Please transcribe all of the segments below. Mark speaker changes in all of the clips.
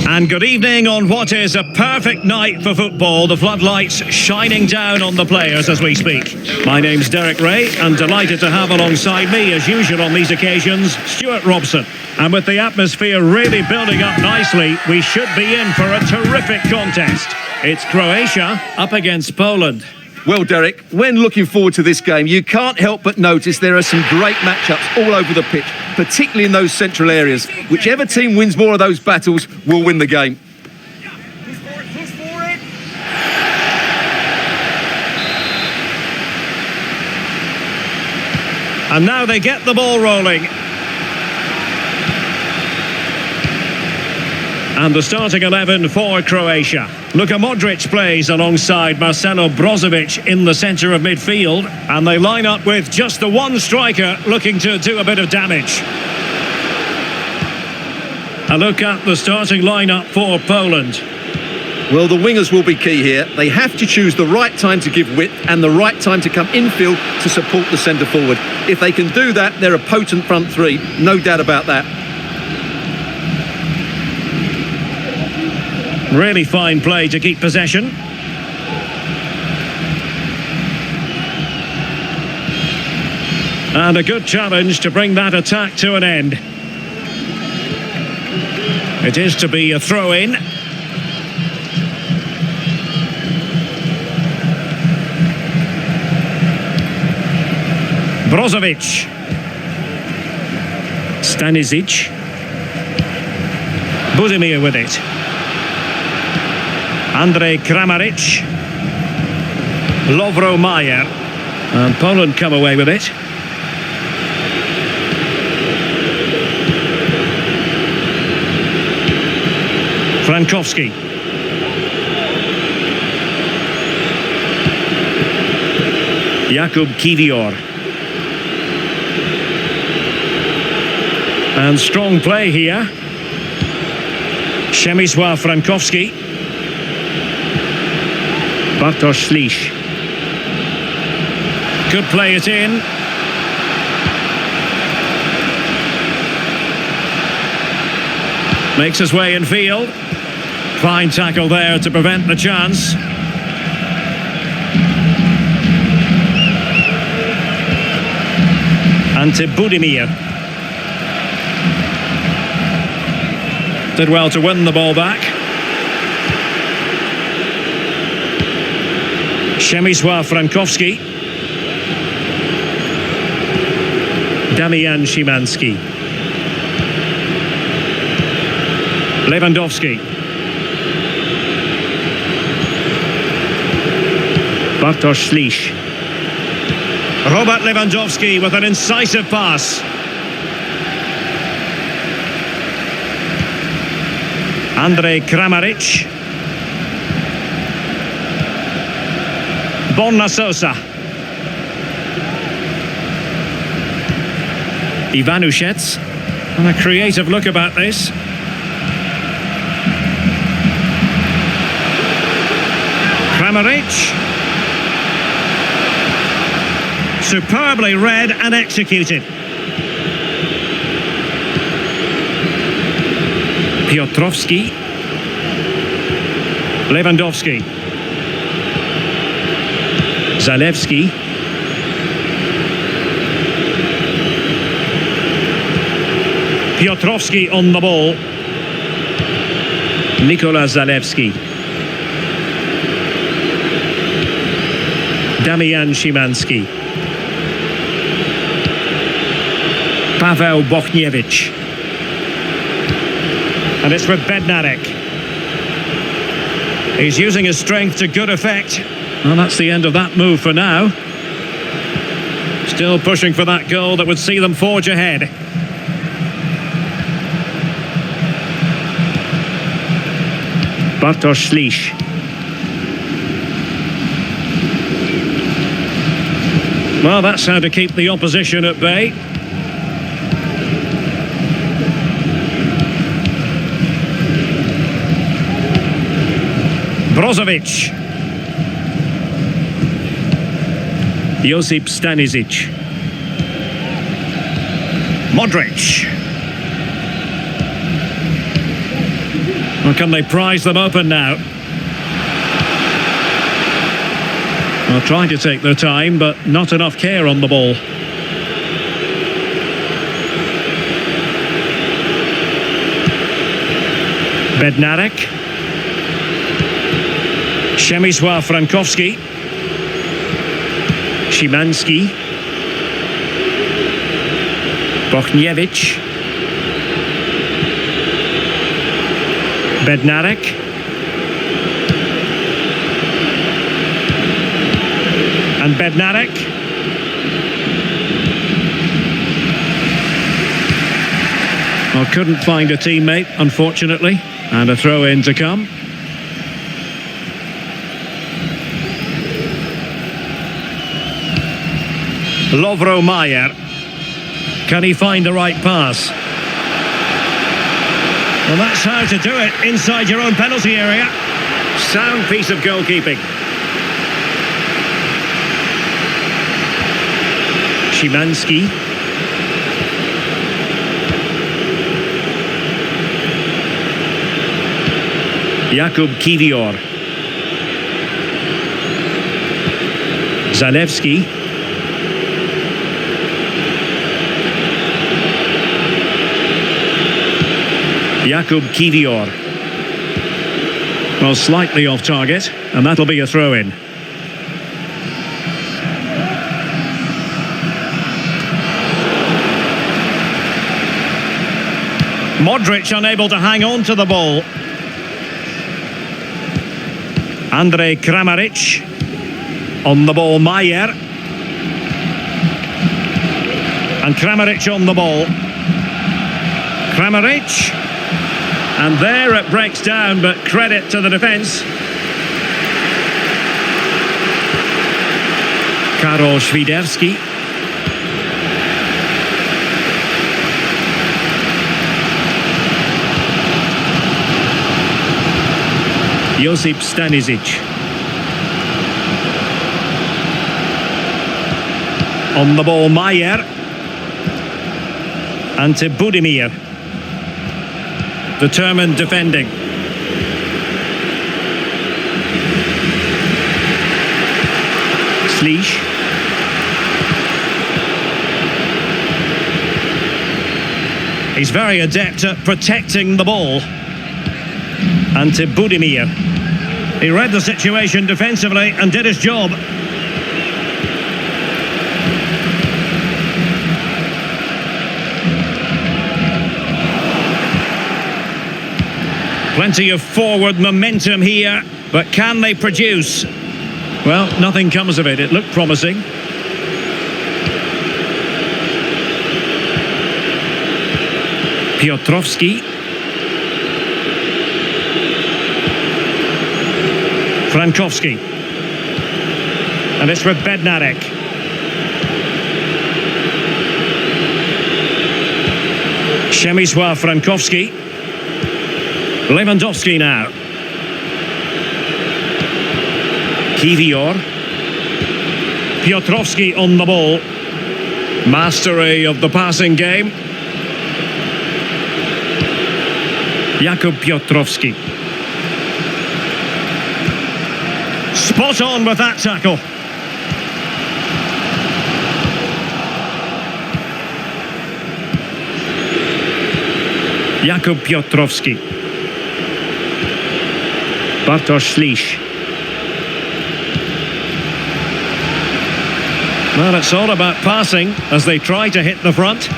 Speaker 1: And good evening on what is a perfect night for football. The floodlights shining down on the players as we speak. My name's Derek Ray, and delighted to have alongside me, as usual on these occasions, Stuart Robson. And with the atmosphere really building up nicely, we should be in for a terrific contest. It's Croatia up against Poland.
Speaker 2: Well, Derek, when looking forward to this game, you can't help but notice there are some great matchups all over the pitch, particularly in those central areas. Whichever team wins more of those battles will win the game.
Speaker 3: Push forward.
Speaker 1: And now they get the ball rolling. And the starting 11 for Croatia. Luka Modric plays alongside Marcelo Brozovic in the centre of midfield. And they line up with just the one striker looking to do a bit of damage. A look at the starting lineup for Poland.
Speaker 2: Well, the wingers will be key here. They have to choose the right time to give width and the right time to come infield to support the centre forward. If they can do that, they're a potent front three, no doubt about that.
Speaker 1: Really fine play to keep possession. And a good challenge to bring that attack to an end. It is to be a throw-in. Brozovic. Stanisic. Budimir with it. Andrej Kramaric. Lovro Majer. And Poland come away with it. Frankowski. Jakub Kiwior. And strong play here. Przemysław Frankowski. Bartosz Slisz. Could play it in. Makes his way in field. Fine tackle there to prevent the chance. Ante Budimir. Did well to win the ball back. Przemysław Frankowski. Damian Szymanski. Lewandowski. Bartosz Slisz. Robert Lewandowski with an incisive pass. Andrej Kramaric. Borna Sosa. Iwanuszec. And a creative look about this. Kramaric. Superbly read and executed. Piotrowski. Lewandowski. Zalewski. Piotrowski on the ball. Nikola Zalewski. Damian Szymanski. Paweł Bochniewicz. And it's with Bednarek. He's using his strength to good effect. Well, that's the end of that move for now. Still pushing for that goal that would see them forge ahead. Bartosz Slisz. Well, that's how to keep the opposition at bay. Brozovic. Josip Stanisic. Modric. Or can they prise them open now? Well, trying to take their time, but not enough care on the ball. Bednarek. Przemysław Frankowski. Szymanski. Bochniewicz. Bednarek. And Bednarek. Well, couldn't find a teammate, unfortunately. And a throw-in to come. Lovro Mayer. Can he find the right pass? Well, that's how to do it inside your own penalty area. Sound piece of goalkeeping. Szymanski. Jakub Kiwior. Zalewski. Jakub Kiwior. Well, slightly off target, and that'll be a throw-in. Modric unable to hang on to the ball. Andrej Kramaric. On the ball, Mayer. And Kramaric on the ball. Kramaric. And there it breaks down, but credit to the defence. Karol Świderski. Josip Stanisic. On the ball, Mayer. Ante Budimir. Determined defending. Slisz. He's very adept at protecting the ball. Ante Budimir. He read the situation defensively and did his job. Plenty of forward momentum here, but can they produce? Well, nothing comes of it. It looked promising. Piotrowski. Frankowski. And it's with Bednarek. Przemysław Frankowski. Lewandowski now. Kiwior. Piotrowski on the ball. Mastery of the passing game. Jakub Piotrowski. Spot on with that tackle. Jakub Piotrowski. Bartosz Slisz. Well, it's all about passing as they try to hit the front.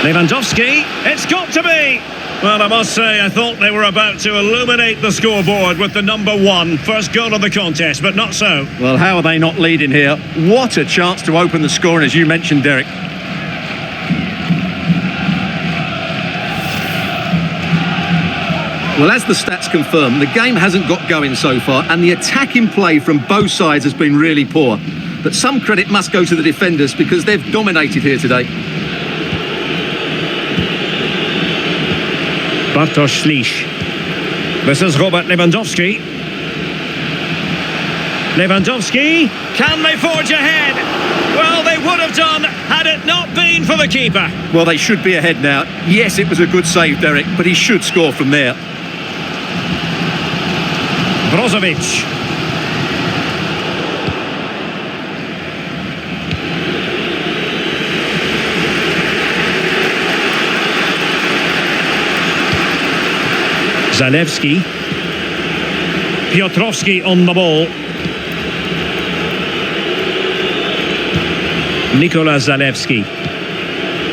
Speaker 1: Lewandowski, it's got to be! Well, I must say, I thought they were about to illuminate the scoreboard with the number one. First goal of the contest, but not so.
Speaker 2: Well, how are they not leading here? What a chance to open the scoring, as you mentioned, Derek. Well, as the stats confirm, the game hasn't got going so far, and the attacking play from both sides has been really poor. But some credit must go to the defenders because they've dominated here today.
Speaker 1: Bartosz Slisz. This is Robert Lewandowski. Lewandowski, can they forge ahead? Well, they would have done had it not the keeper.
Speaker 2: Well, they should be ahead now. Yes, it was a good save, Derek, but he should score from there.
Speaker 1: Brozovic. Zalewski. Piotrowski on the ball. Nikola Zalewski.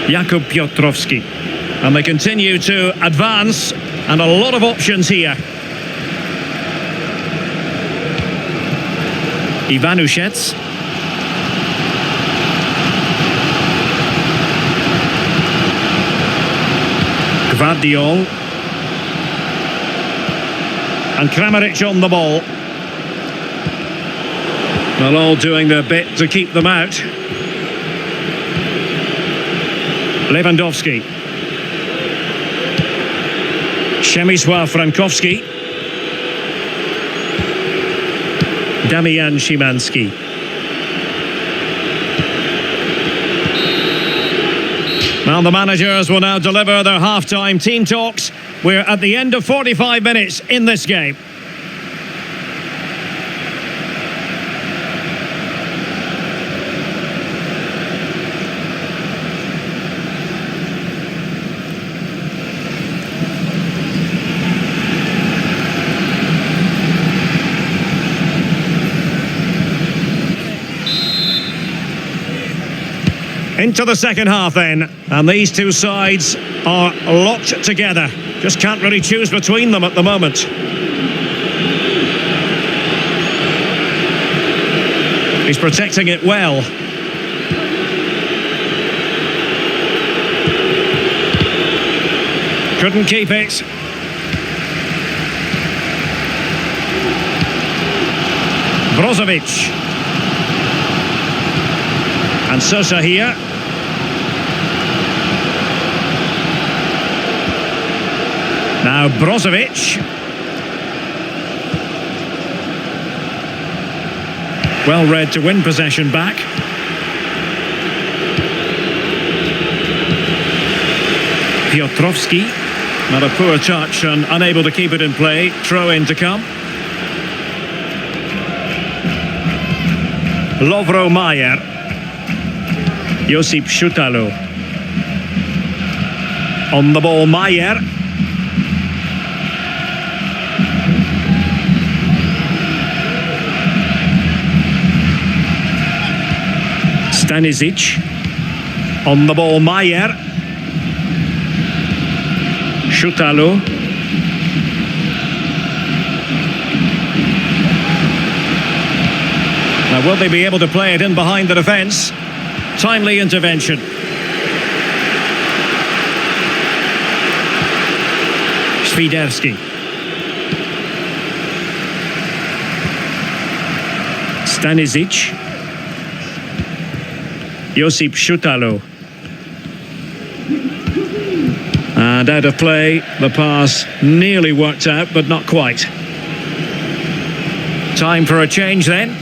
Speaker 1: Jakub Piotrowski. And they continue to advance, and a lot of options here. Ivanushets. Gvardiol. And Kramaric on the ball. Well, all doing their bit to keep them out. Lewandowski. Przemysław Frankowski. Damian Szymanski. Well, the managers will now deliver their half-time team talks. We're at the end of 45 minutes in this game. Into the second half then, and these two sides are locked together. Just can't really choose between them at the moment. He's protecting it well. Couldn't keep it. Brozovic. And Sosa here. Now Brozovic. Well read to win possession back. Piotrowski. Not a poor touch and unable to keep it in play. Throw in to come. Lovro Mayer. Josip Szutalo. On the ball, Mayer. Stanisic. On the ball, Mayer. Szutalo. Now, will they be able to play it in behind the defence? Timely intervention. Świderski. Stanisic. Josip Szutalo. And out of play, the pass nearly worked out, but not quite. Time for a change then.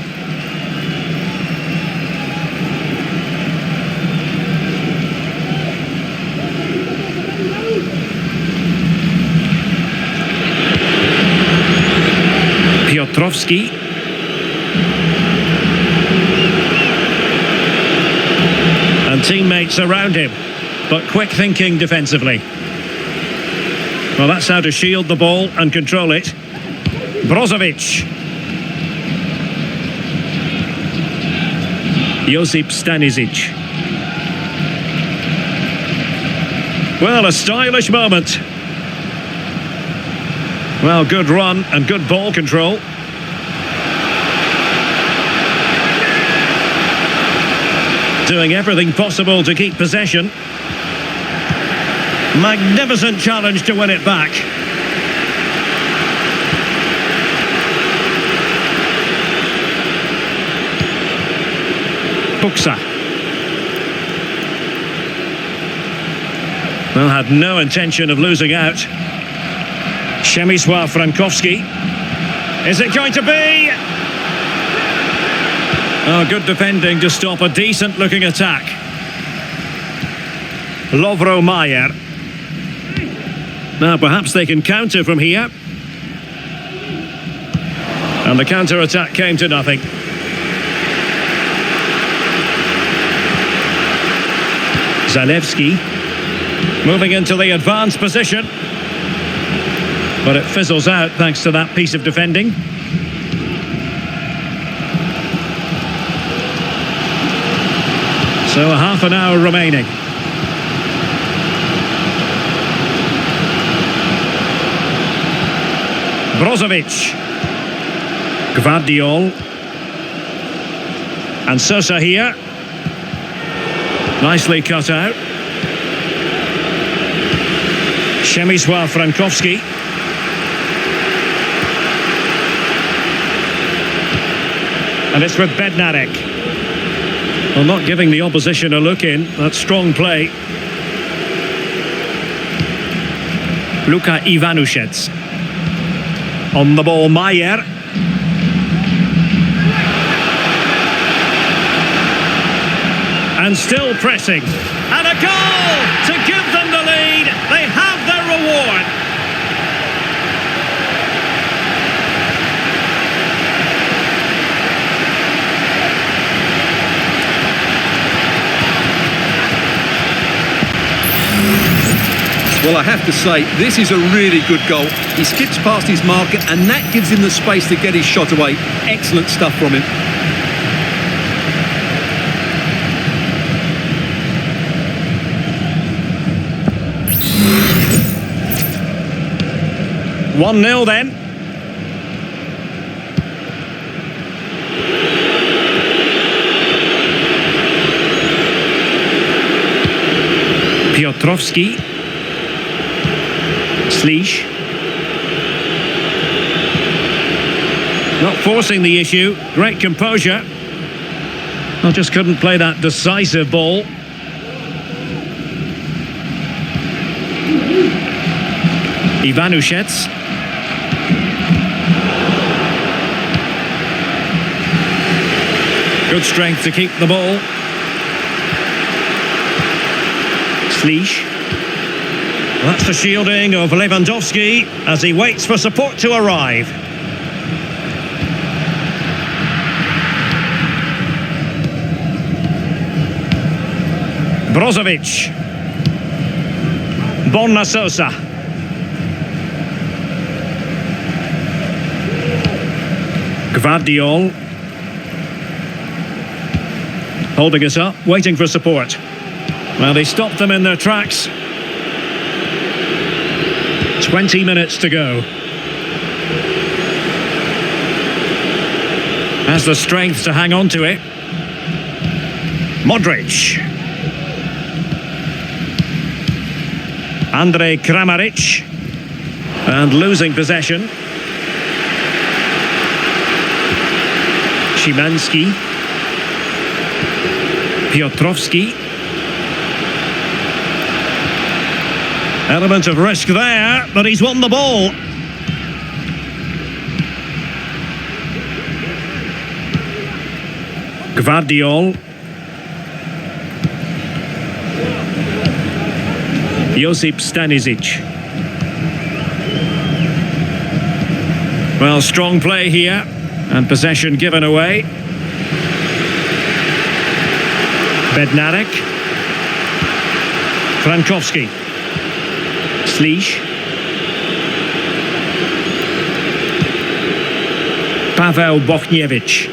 Speaker 1: Piotrowski. And teammates around him, but quick thinking defensively. Well, that's how to shield the ball and control it. Brozovic. Josip Stanisic. Well, a stylish moment. Well, good run and good ball control. Doing everything possible to keep possession. Magnificent challenge to win it back. Buksa. Well, had no intention of losing out. Przemysław Frankowski. Is it going to be? Oh, good defending to stop a decent-looking attack. Lovro Mayer. Now perhaps they can counter from here. And the counter-attack came to nothing. Zalewski moving into the advanced position. But it fizzles out thanks to that piece of defending. So a half an hour remaining. Brozovic. Gvardiol. And Sosa here. Nicely cut out. Przemysław Frankowski. And it's with Bednarek. Well, not giving the opposition a look in. That's strong play. Luka Iwanuszec. On the ball, Mayer. And still pressing. And a goal to give them the lead. They have their reward.
Speaker 2: Well, I have to say, this is a really good goal. He skips past his marker and that gives him the space to get his shot away. Excellent stuff from him.
Speaker 1: One 0 then. Piotrowski. Slisz. Not forcing the issue. Great composure. Well, just couldn't play that decisive ball. Iwanuszec. Good strength to keep the ball. Slisz. That's the shielding of Lewandowski as he waits for support to arrive. Brozovic. Bonna Sosa. Gvardiol. Holding us up, waiting for support. Well, they stopped them in their tracks. 20 minutes to go. Has the strength to hang on to it. Modric. Andrej Kramaric. And losing possession. Szymanski. Piotrowski. Element of risk there, but he's won the ball. Gvardiol. Josip Stanisic. Well, strong play here, and possession given away. Bednarek. Frankowski. Slisz. Paweł Bochniewicz.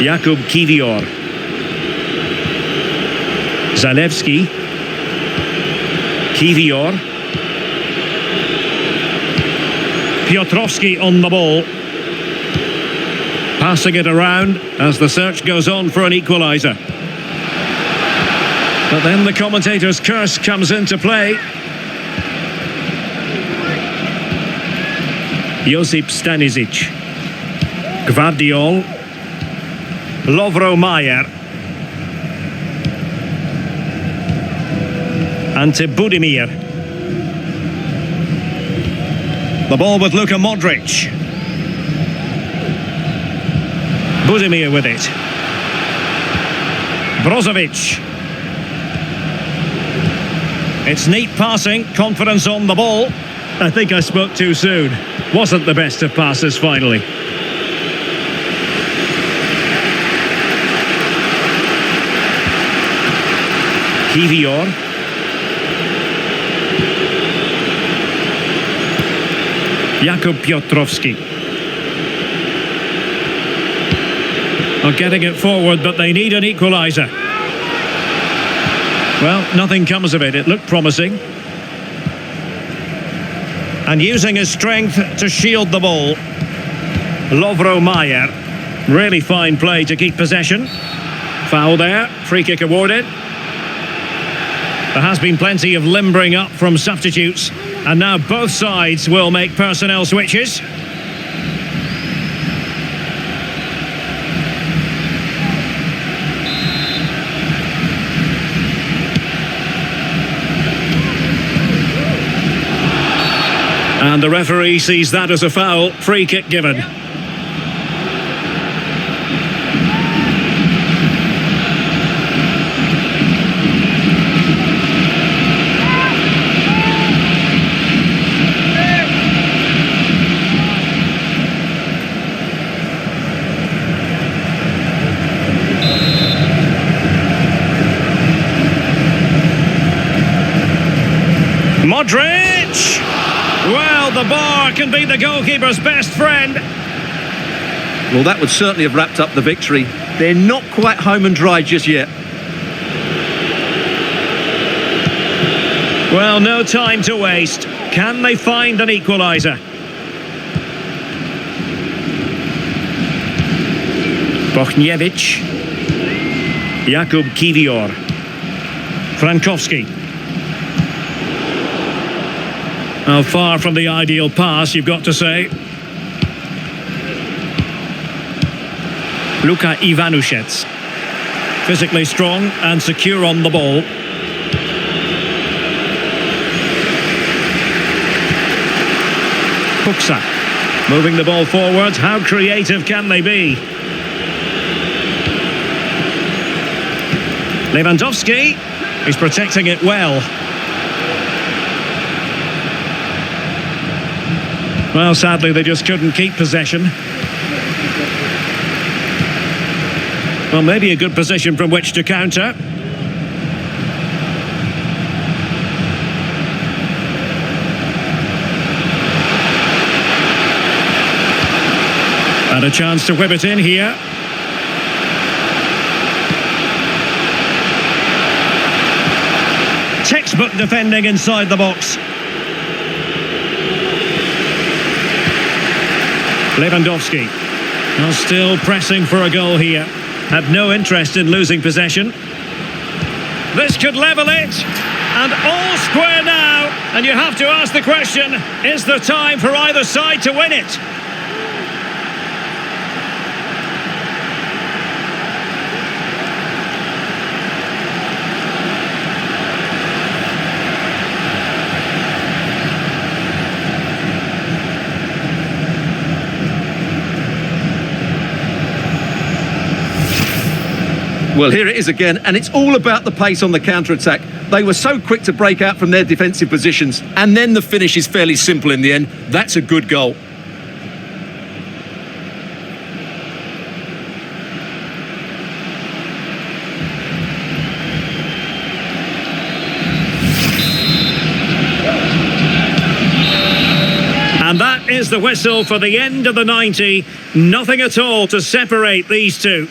Speaker 1: Jakub Kiwior. Zalewski. Kiwior. Piotrowski on the ball. Passing it around as the search goes on for an equaliser. But then the commentator's curse comes into play. Josip Stanisic. Gvardiol. Lovro Mayer. Ante Budimir. The ball with Luka Modric. Budimir with it. Brozovic. It's neat passing, confidence on the ball. I think I spoke too soon. Wasn't the best of passes finally. Kivior. Jakub Piotrowski. Are getting it forward, but they need an equaliser. Well, nothing comes of it. It looked promising. And using his strength to shield the ball. Lovro Mayer. Really fine play to keep possession. Foul there. Free kick awarded. There has been plenty of limbering up from substitutes, and now both sides will make personnel switches. And the referee sees that as a foul. Free kick given. Modric! Well, the bar can be the goalkeeper's best friend.
Speaker 2: Well, that would certainly have wrapped up the victory. They're not quite home and dry just yet.
Speaker 1: Well, no time to waste. Can they find an equaliser? Bochniewicz. Jakub Kivior. Frankowski. Oh, far from the ideal pass, you've got to say. Luka Ivanushets. Physically strong and secure on the ball. Kuksa. Moving the ball forward. How creative can they be? Lewandowski. He's protecting it well. Well, sadly, they just couldn't keep possession. Well, maybe a good position from which to counter. And a chance to whip it in here. Textbook defending inside the box. Lewandowski. Well, still pressing for a goal here. Had no interest in losing possession. This could level it. And all square now. And you have to ask the question, is there time for either side to win it?
Speaker 2: Well, here it is again, and it's all about the pace on the counter-attack. They were so quick to break out from their defensive positions, and then the finish is fairly simple in the end. That's a good goal.
Speaker 1: And that is the whistle for the end of the 90. Nothing at all to separate these two.